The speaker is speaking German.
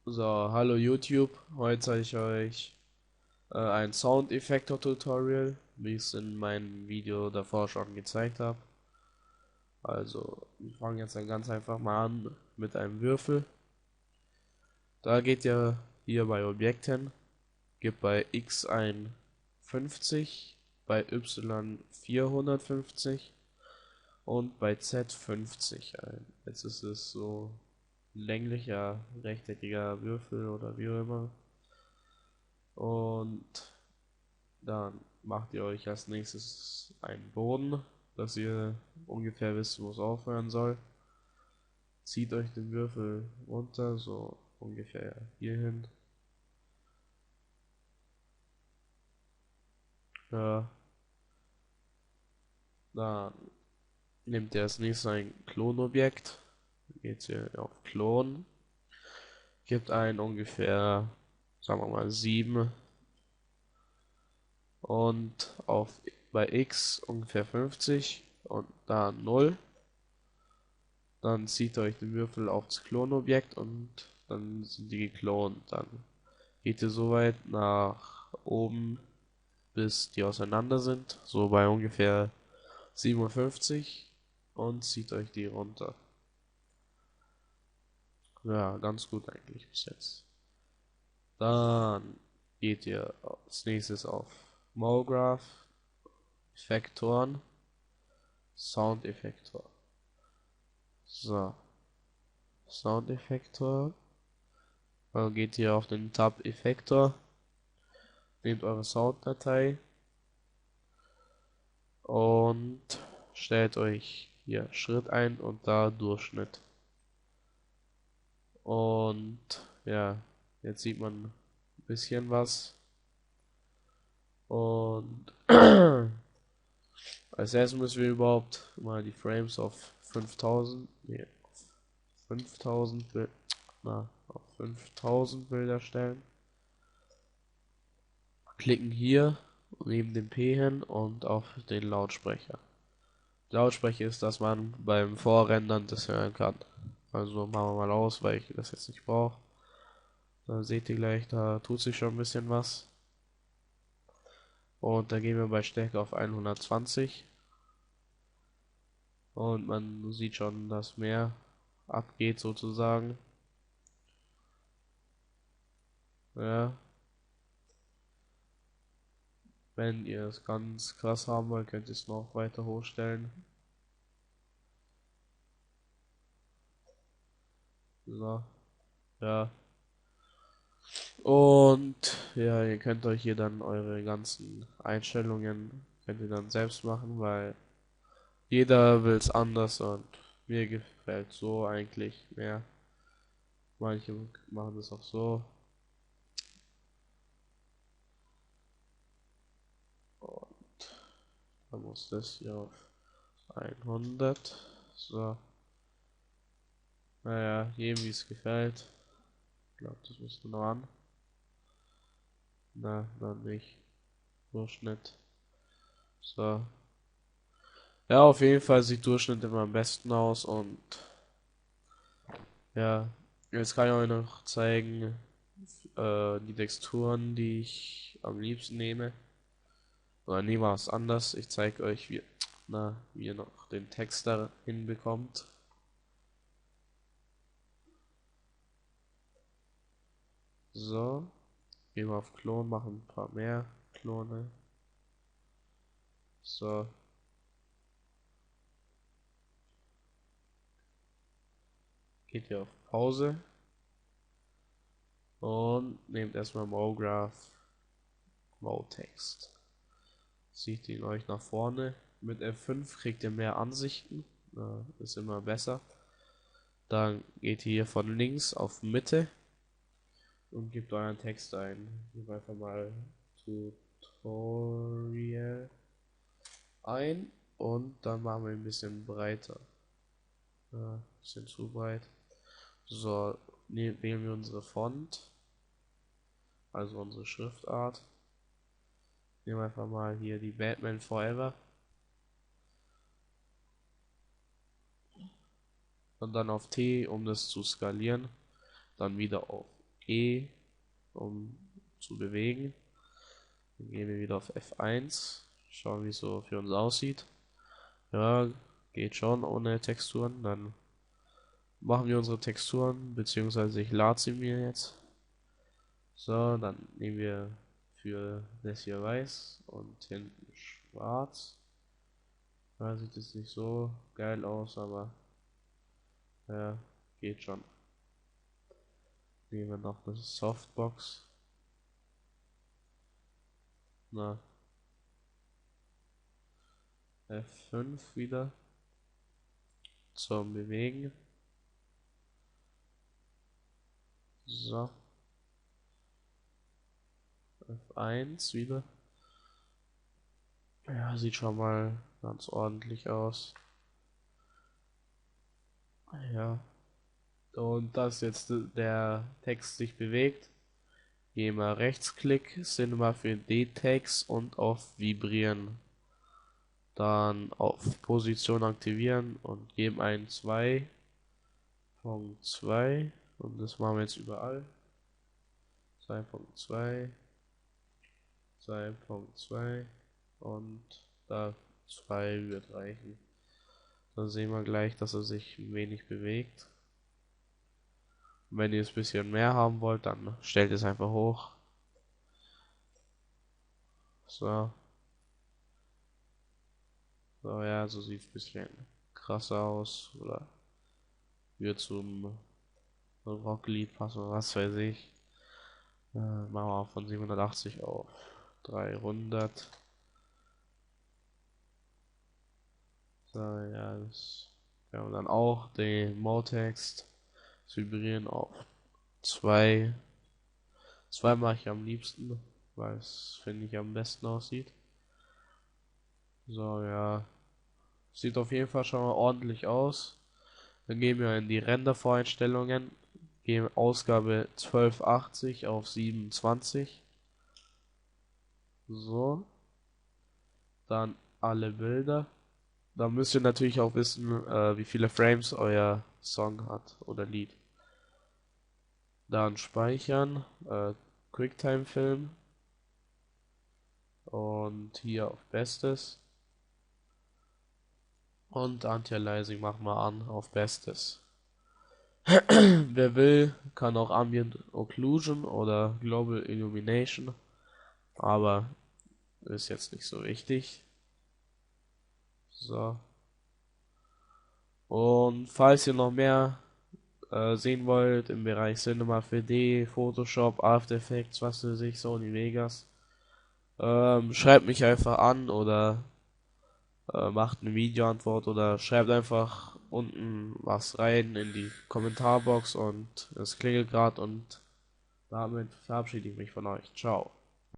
So, hallo YouTube. Heute zeige ich euch ein Soundeffektor-Tutorial, wie ich es in meinem Video davor schon gezeigt habe. Also, wir fangen jetzt dann ganz einfach mal an mit einem Würfel. Da geht ihr hier bei Objekten, gebt bei X ein 50, bei Y 450 und bei Z 50 ein. Jetzt ist es so ein länglicher, rechteckiger Würfel oder wie auch immer. Und dann macht ihr euch als nächstes einen Boden, dass ihr ungefähr wisst, wo es aufhören soll. Zieht euch den Würfel runter, so ungefähr hierhin. Ja, dann nehmt ihr als nächstes ein Klonobjekt. Geht ihr auf Klon, gebt ein ungefähr, sagen wir mal 7 und auf bei X ungefähr 50 und da 0. Dann zieht ihr euch den Würfel aufs Klonobjekt und dann sind die geklont. Dann geht ihr so weit nach oben, bis die auseinander sind, so bei ungefähr 57 und zieht euch die runter. Ja, ganz gut eigentlich bis jetzt. Dann geht ihr als nächstes auf MoGraph, Effektoren, Soundeffektor. So, Soundeffektor. Dann geht ihr auf den Tab Effektor, nehmt eure Sounddatei und stellt euch hier Schritt ein und da Durchschnitt. Und ja, jetzt sieht man ein bisschen was. Und als erstes müssen wir überhaupt mal die Frames auf 5000, nee, auf 5000 Bild, auf 5000 Bilder stellen. Klicken hier neben dem P hin und auf den Lautsprecher. Lautsprecher ist, dass man beim Vorrendern das hören kann. Also machen wir mal aus, weil ich das jetzt nicht brauche. Da seht ihr gleich, da tut sich schon ein bisschen was. Und da gehen wir bei Stärke auf 120. Und man sieht schon, dass mehr abgeht sozusagen. Ja. Wenn ihr es ganz krass haben wollt, könnt ihr es noch weiter hochstellen. So. Ja. Und ja, ihr könnt euch hier dann eure ganzen Einstellungen könnt ihr dann selbst machen, weil jeder will es anders und mir gefällt so eigentlich mehr. Manche machen das auch so. Und dann muss das hier auf 100. So. Naja, jedem wie es gefällt. Ich glaube, das müsste noch an. Na, dann nicht. Durchschnitt. So. Ja, auf jeden Fall sieht Durchschnitt immer am besten aus und ja, jetzt kann ich euch noch zeigen, die Texturen, die ich am liebsten nehme. Oder nehmen wir was anders. Ich zeige euch, wie ihr noch den Text da hinbekommt. So, gehen wir auf Klon, machen ein paar mehr Klone. So, geht ihr auf Pause und nehmt erstmal MoGraph MoText. Zieht ihn euch nach vorne. Mit F5 kriegt ihr mehr Ansichten. Ist immer besser. Dann geht ihr hier von links auf Mitte und gebt euren Text ein. Ich gebe einfach mal Tutorial ein und dann machen wir ein bisschen breiter. Ein bisschen zu breit. So, wählen wir unsere Font, also unsere Schriftart. Nehmen wir einfach mal hier die Batman Forever. Und dann auf T, um das zu skalieren. Dann wieder auf G, um zu bewegen. Dann gehen wir wieder auf F1, schauen wie es so für uns aussieht. Ja, geht schon ohne Texturen. Dann machen wir unsere Texturen, beziehungsweise ich lade sie mir jetzt. So, dann nehmen wir für das hier weiß und hinten schwarz. Da sieht es nicht so geil aus, aber ja, geht schon. Nehmen wir noch eine Softbox. Na, F5 wieder zum Bewegen. So, F1 wieder. Ja, sieht schon mal ganz ordentlich aus. Ja, und dass jetzt der Text sich bewegt, gehen wir Rechtsklick, Cinema für D-Text und auf Vibrieren. Dann auf Position aktivieren und geben ein 2.2 und das machen wir jetzt überall. 2.2, 2.2 und da 2 wird reichen. Dann sehen wir gleich, dass er sich ein wenig bewegt. Und wenn ihr es ein bisschen mehr haben wollt, dann stellt es einfach hoch. So. So, ja, so sieht es ein bisschen krasser aus. Oder wird zum Rocklied passen, was weiß ich. Machen wir auch von 780 auf 300. So, ja, das kann man dann auch den Motext vibrieren auf 2. 2 mache ich am liebsten, weil es, finde ich, am besten aussieht. So, ja. Sieht auf jeden Fall schon mal ordentlich aus. Dann gehen wir in die Render-Voreinstellungen. Gehen Ausgabe 1280 auf 27. So. Dann alle Bilder. Da müsst ihr natürlich auch wissen, wie viele Frames euer Song hat oder Lied. Dann speichern, QuickTime-Film und hier auf Bestes. Und Anti-Aliasing machen wir an auf Bestes. Wer will, kann auch Ambient Occlusion oder Global Illumination, aber ist jetzt nicht so wichtig. So. Und falls ihr noch mehr sehen wollt im Bereich Cinema 4D, Photoshop, After Effects, was weiß ich, Sony Vegas, schreibt mich einfach an oder macht eine Videoantwort oder schreibt einfach unten was rein in die Kommentarbox und es klingelt gerade und damit verabschiede ich mich von euch. Ciao.